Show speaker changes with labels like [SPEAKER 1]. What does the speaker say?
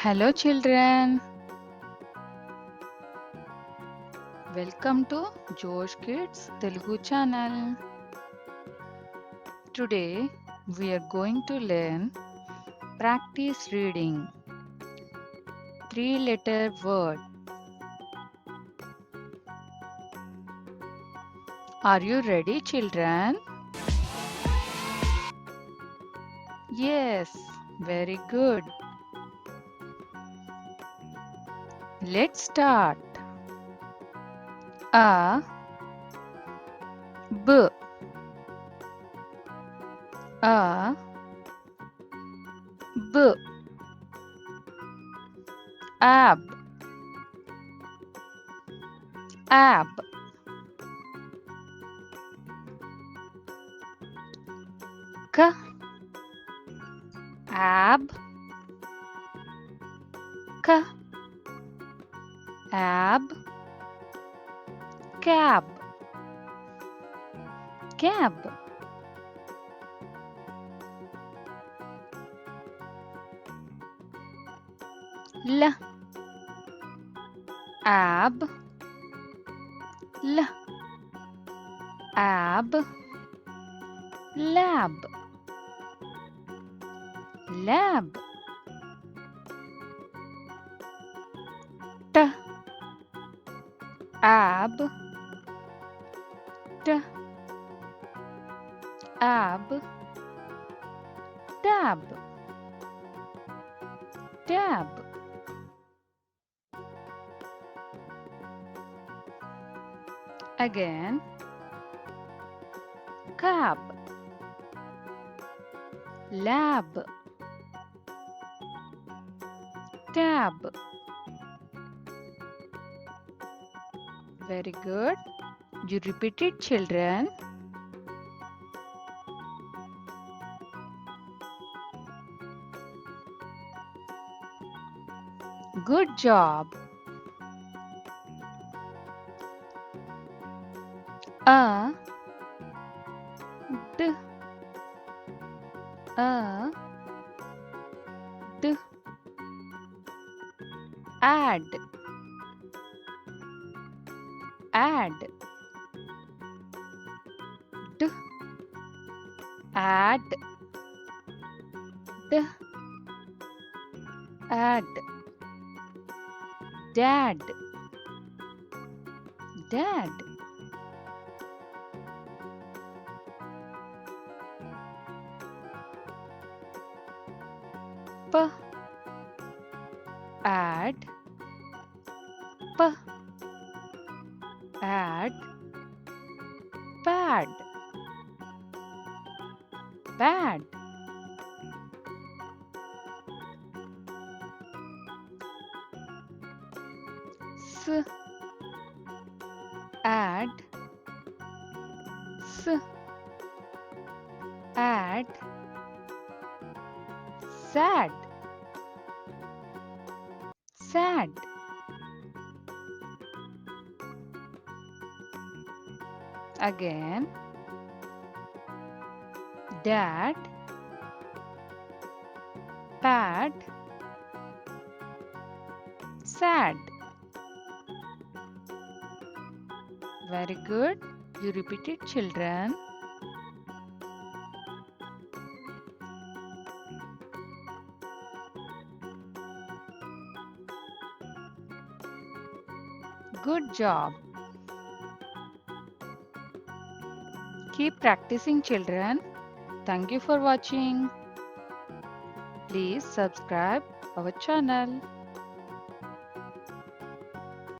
[SPEAKER 1] Hello, children. Welcome to Josh Kids Telugu channel. Today we are going to learn practice reading 3-letter word. Are you ready, children? Yes, very good. Let's start. A B A B ab ab K ab K ab cab cab L ab L ab lab lab T ab T ab tab tab Again, cab lab tab. Very good. You repeat it, children. Good job. A D A D add add D add D add dad dad P add P add pad pad S add S add sad sad Again, dad pad sad. Very good. You repeat it, children. Good job. Keep practicing, children. Thank you for watching. Please subscribe our channel.